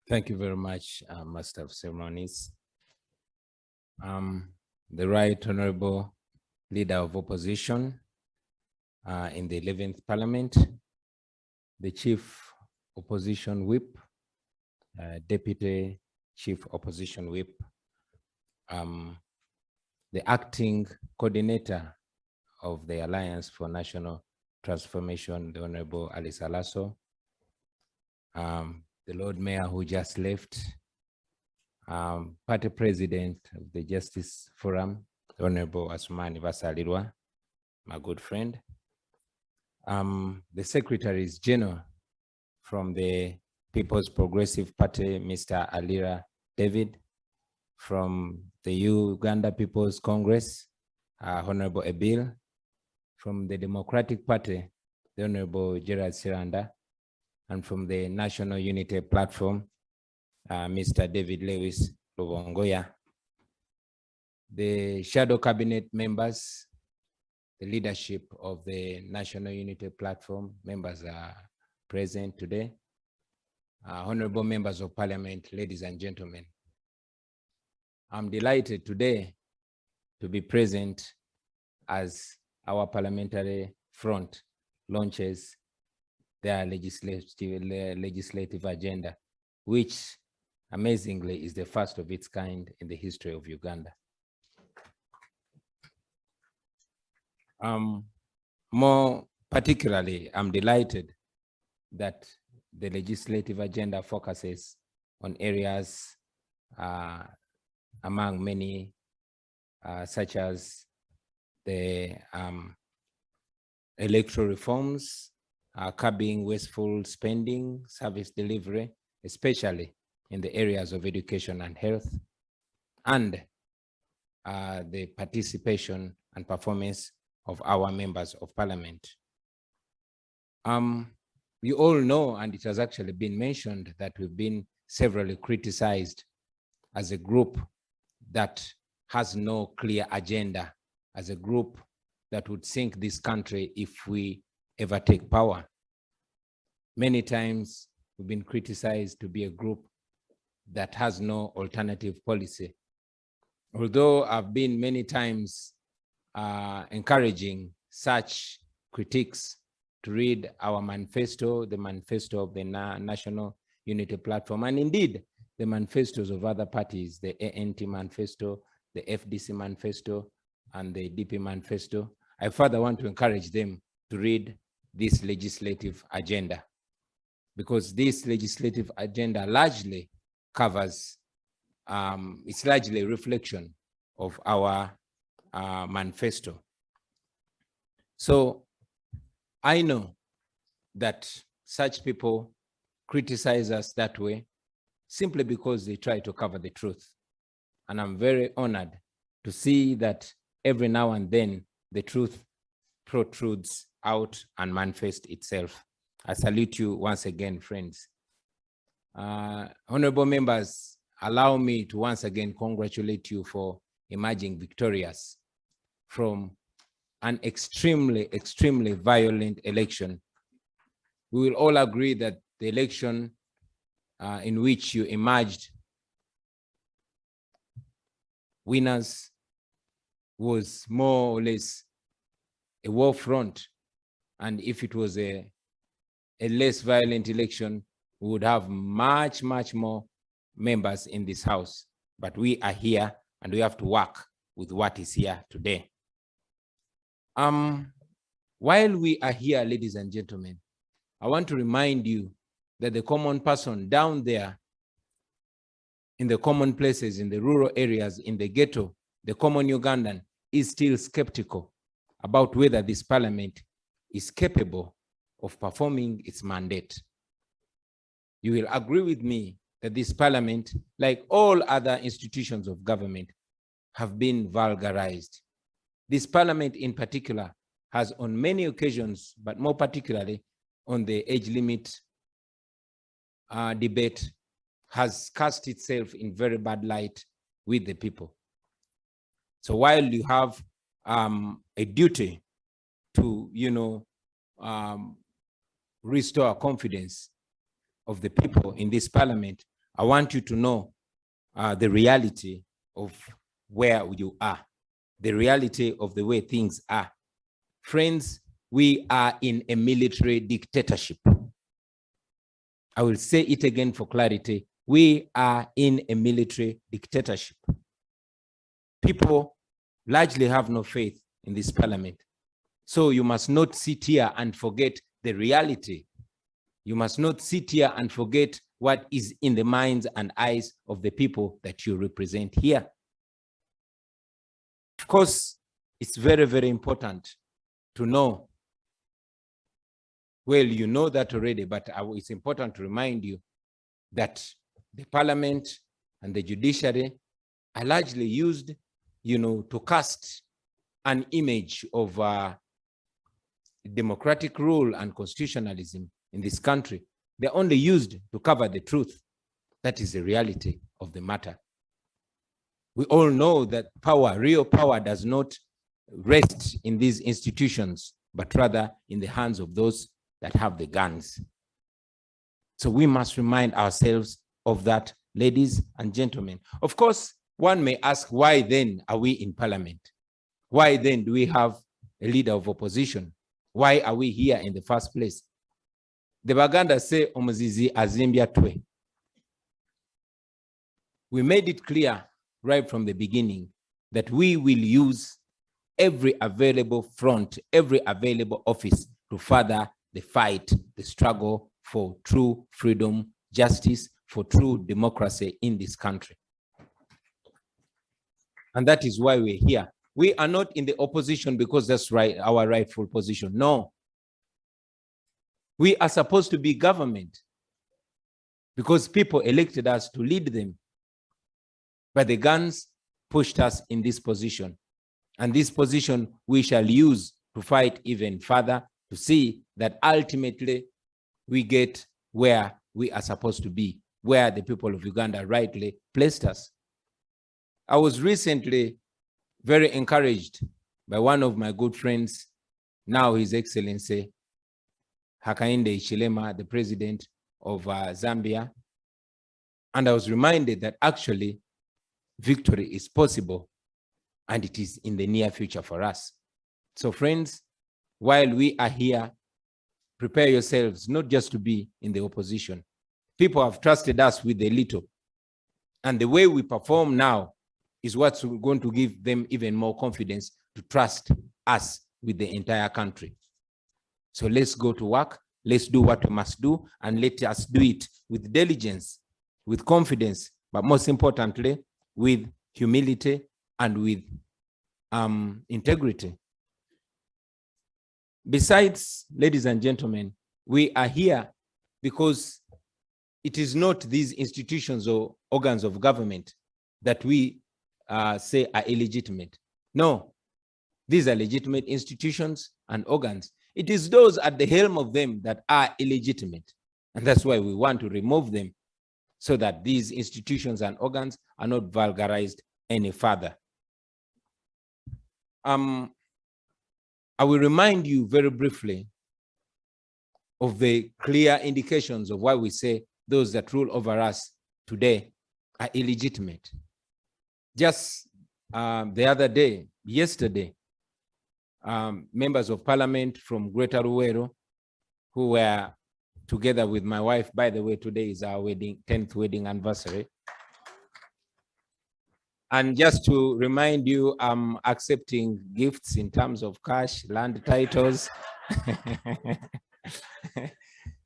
Thank you very much, Master of Ceremonies. The Right Honorable Leader of Opposition in the 11th Parliament, the Chief Opposition Whip, Deputy Chief Opposition Whip, the Acting Coordinator of the Alliance for National Transformation, the Honorable Alice Alaso, the Lord Mayor who just left, Party President of the Justice Forum, the Honorable Asumani Basalirwa, my good friend, the Secretaries General from the People's Progressive Party, Mr. Alira David, from the Uganda People's Congress, Honorable Ebil, from the Democratic Party, the Honorable Gerard Siranda, and from the National Unity Platform, Mr. David Lewis Luvongoya. The shadow cabinet members, the leadership of the National Unity Platform members are present today. Honorable members of Parliament, ladies and gentlemen, I'm delighted today to be present as our parliamentary front launches their legislative agenda, which amazingly is the first of its kind in the history of Uganda. More particularly, I'm delighted that the legislative agenda focuses on areas among many, such as the electoral reforms, curbing wasteful spending, service delivery, especially in the areas of education and health, and the participation and performance of our members of Parliament. You all know, and it has actually been mentioned, that we've been severally criticized as a group that has no clear agenda, as a group that would sink this country if we ever take power. Many times we've been criticized to be a group that has no alternative policy. Although I've been many times encouraging such critiques to read our manifesto, the manifesto of the National Unity Platform, and indeed the manifestos of other parties, the ANT manifesto, the FDC manifesto, and the DP manifesto. I further want to encourage them to read this legislative agenda, because this legislative agenda largely covers, it's largely a reflection of our manifesto. So I know that such people criticize us that way simply because they try to cover the truth. And I'm very honored to see that every now and then the truth protrudes out and manifests itself. I salute you once again, friends. Honorable members, allow me to once again congratulate you for emerging victorious from an extremely, extremely violent election. We will all agree that the election in which you emerged winners was more or less a war front. And if it was a less violent election, we would have much, much more members in this house. But we are here and we have to work with what is here today. While we are here, ladies and gentlemen, I want to remind you that the common person down there in the common places, in the rural areas, in the ghetto, the common Ugandan is still skeptical about whether this parliament is capable of performing its mandate. You will agree with me that this parliament, like all other institutions of government, have been vulgarized. This parliament in particular has on many occasions, but more particularly on the age limit debate, has cast itself in very bad light with the people. So while you have a duty to, restore confidence of the people in this parliament, I want you to know the reality of where you are, the reality of the way things are. Friends, we are in a military dictatorship. I will say it again for clarity. We are in a military dictatorship. People largely have no faith in this parliament. So you must not sit here and forget the reality. You must not sit here and forget what is in the minds and eyes of the people that you represent here. Of course, it's very, very important to know. Well, you know that already, but it's important to remind you that the parliament and the judiciary are largely used, to cast an image of democratic rule and constitutionalism in this country. They're only used to cover the truth. That is the reality of the matter. We all know that power, real power, does not rest in these institutions, but rather in the hands of those that have the guns. So we must remind ourselves of that, ladies and gentlemen. Of course, one may ask, why then are we in parliament? Why then do we have a leader of opposition? Why are we here in the first place? The Baganda say, omuzizi azimbya twe. We made it clear right from the beginning that we will use every available front, every available office to further the fight, the struggle for true freedom, justice, for true democracy in this country. And that is why we're here. We are not in the opposition because that's right, our rightful position. No. We are supposed to be government because people elected us to lead them. But the guns pushed us in this position. And this position we shall use to fight even further, to see that ultimately we get where we are supposed to be, where the people of Uganda rightly placed us. I was recently very encouraged by one of my good friends, now His Excellency Hakainde Hichilema, the president of Zambia. And I was reminded that actually victory is possible and it is in the near future for us. So friends, while we are here, prepare yourselves not just to be in the opposition. People have trusted us with a little. And the way we perform now is what's going to give them even more confidence to trust us with the entire country. So let's go to work. Let's do what we must do, and let us do it with diligence, with confidence, but most importantly, with humility and with integrity. Besides, ladies and gentlemen, we are here because it is not these institutions or organs of government that we say are illegitimate. No, these are legitimate institutions and organs. It is those at the helm of them that are illegitimate. And that's why we want to remove them so that these institutions and organs are not vulgarized any further. I will remind you very briefly of the clear indications of why we say those that rule over us today are illegitimate. Just the other day, yesterday, members of parliament from Greater Luwero, who were together with my wife, by the way, today is our 10th wedding anniversary. And just to remind you, I'm accepting gifts in terms of cash, land titles.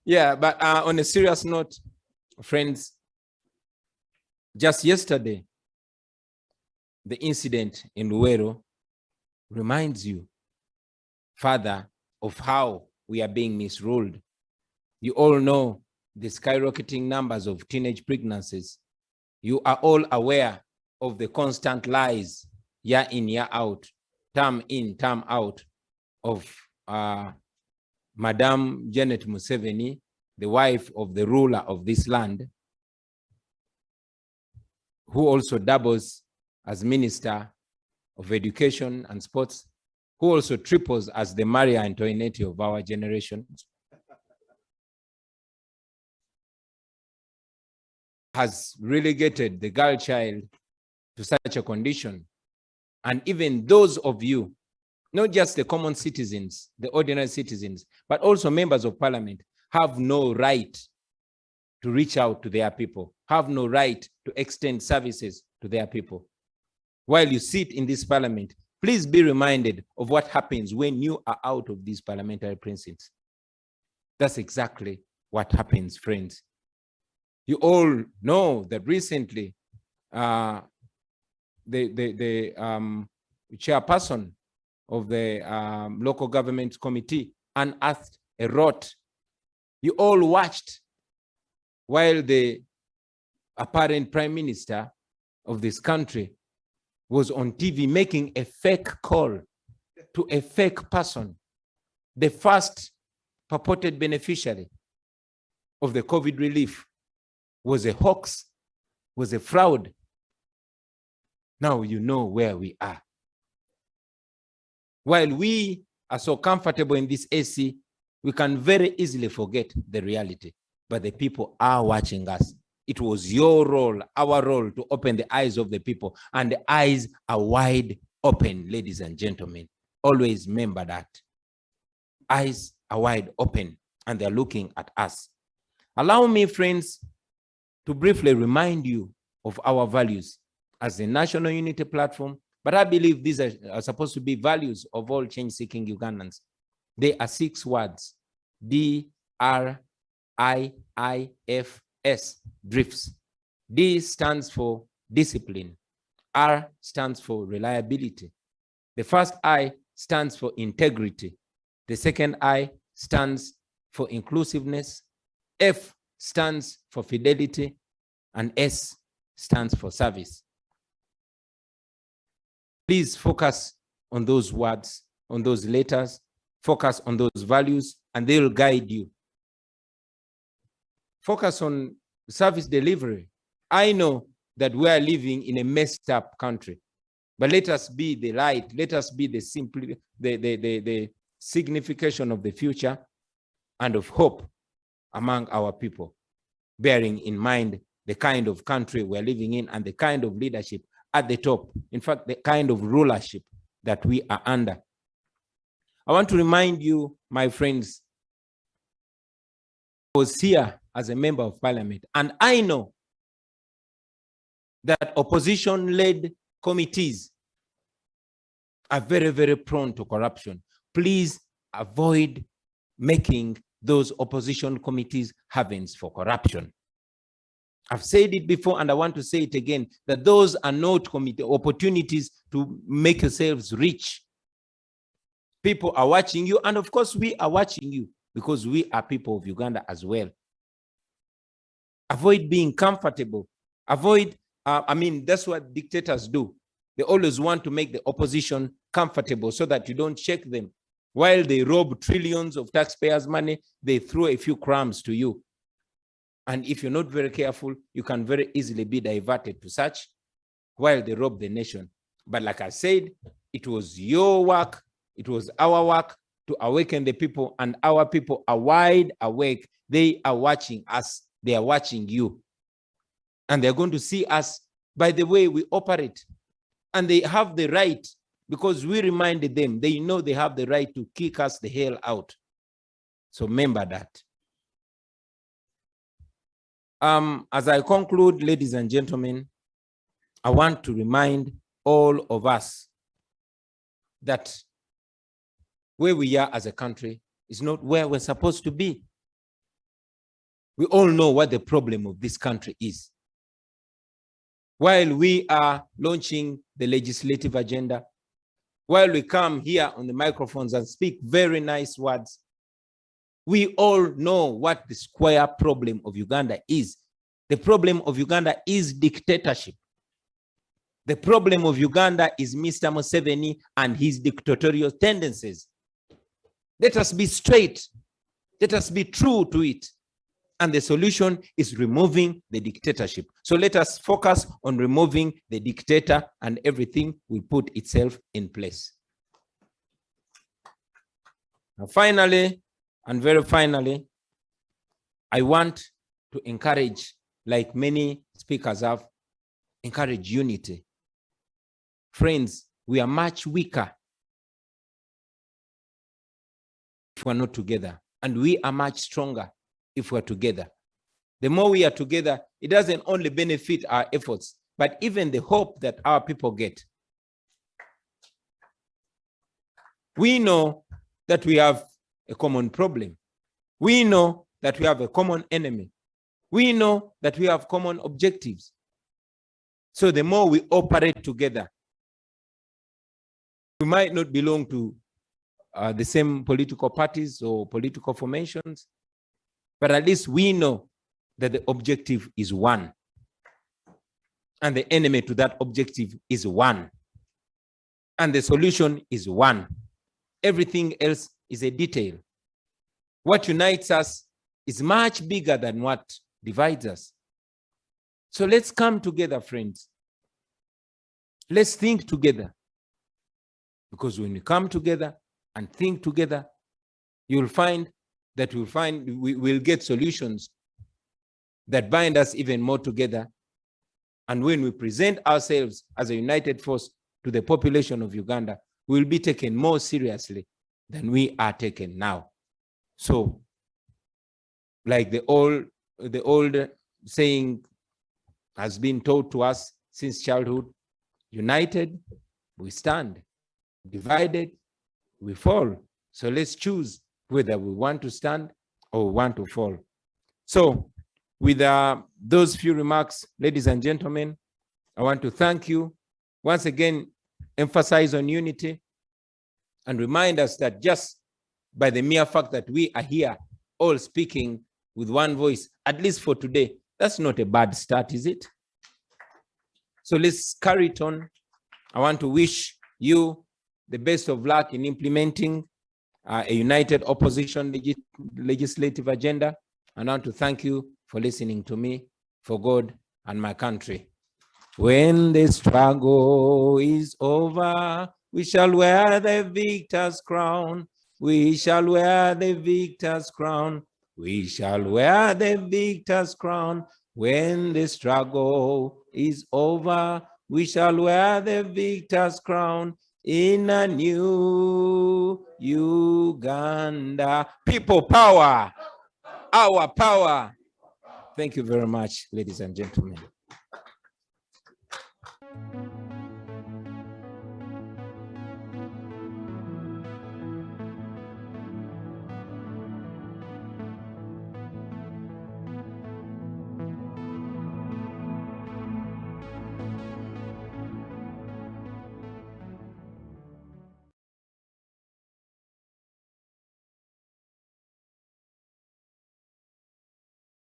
Yeah, but on a serious note, friends, just yesterday, the incident in Luwero reminds you further of how we are being misruled. You all know the skyrocketing numbers of teenage pregnancies. You are all aware of the constant lies, year in, year out, term in, term out, of Madam Janet Museveni, the wife of the ruler of this land, who also doubles as Minister of Education and Sports, who also triples as the Maria Antoinette of our generation. has relegated the girl child to such a condition. And even those of you, not just the common citizens, the ordinary citizens, but also members of parliament, have no right to reach out to their people, have no right to extend services to their people. While you sit in this parliament, please be reminded of what happens when you are out of these parliamentary precincts. That's exactly what happens, friends. You all know that recently the chairperson of the local government committee unearthed a rot. You all watched while the apparent prime minister of this country was on TV making a fake call to a fake person, the first purported beneficiary of the COVID relief, was a hoax, was a fraud. Now you know where we are. While we are so comfortable in this AC, we can very easily forget the reality, but the people are watching us. It was your role, our role, to open the eyes of the people, and the eyes are wide open, ladies and gentlemen. Always remember that. Eyes are wide open, and they're looking at us. Allow me, friends, to briefly remind you of our values as the National Unity Platform, but I believe these are supposed to be values of all change-seeking Ugandans. They are 6 words: DRIIFS, drifts. D stands for discipline. R stands for reliability. The first I stands for integrity. The second I stands for inclusiveness. F stands for fidelity. And S stands for service. Please focus on those words, on those letters, focus on those values, and they will guide you. Focus on service delivery. I know that we are living in a messed up country, but let us be the light. Let us be the signification of the future and of hope among our people, bearing in mind the kind of country we're living in and the kind of leadership at the top. In fact, the kind of rulership that we are under. I want to remind you, my friends, I was here as a member of parliament, and I know that opposition-led committees are very, very prone to corruption. Please avoid making those opposition committees havens for corruption. I've said it before, and I want to say it again, that those are not opportunities to make yourselves rich. People are watching you, and of course we are watching you, because we are people of Uganda as well. Avoid being comfortable. Avoid, that's what dictators do. They always want to make the opposition comfortable so that you don't check them. While they rob trillions of taxpayers' money, they throw a few crumbs to you. And if you're not very careful, you can very easily be diverted to such while they rob the nation. But like I said, it was your work, it was our work to awaken the people, and our people are wide awake. They are watching us, they are watching you. And they're going to see us by the way we operate. And they have the right, because we reminded them, they know they have the right to kick us the hell out. So remember that. As I conclude, ladies and gentlemen, I want to remind all of us that where we are as a country is not where we're supposed to be. We all know what the problem of this country is. While we are launching the legislative agenda, while we come here on the microphones and speak very nice words, we all know what the square problem of Uganda is. The problem of Uganda is dictatorship. The problem of Uganda is Mr. Museveni and his dictatorial tendencies. Let us be straight. Let us be true to it. And the solution is removing the dictatorship. So let us focus on removing the dictator, and everything will put itself in place. Now, finally, and very finally, I want to encourage like many speakers have, encourage unity. Friends, we are much weaker if we're not together, and we are much stronger if we're together. The more we are together, it doesn't only benefit our efforts, but even the hope that our people get. We know that we have a common problem. We know that we have a common enemy. We know that we have common objectives. So the more we operate together, we might not belong to the same political parties or political formations, but at least we know that the objective is one. And the enemy to that objective is one. And the solution is one. Everything else is a detail. What unites us is much bigger than what divides us. So let's come together, friends. Let's think together. Because when we come together and think together, you'll find that we will get solutions that bind us even more together. And when we present ourselves as a united force to the population of Uganda, we'll be taken more seriously than we are taken now. So, like the old saying has been taught to us since childhood, united, we stand. Divided, we fall. So let's choose whether we want to stand or we want to fall. So with those few remarks, ladies and gentlemen, I want to thank you. Once again, emphasize on unity and remind us that just by the mere fact that we are here all speaking with one voice, at least for today, that's not a bad start, is it? So let's carry it on. I want to wish you the best of luck in implementing a united opposition legislative agenda. And I want to thank you for listening to me, for God and my country. When the struggle is over, we shall wear the victor's crown. We shall wear the victor's crown. We shall wear the victor's crown. When the struggle is over, we shall wear the victor's crown in a new Uganda. People power, our power. Thank you very much, ladies and gentlemen.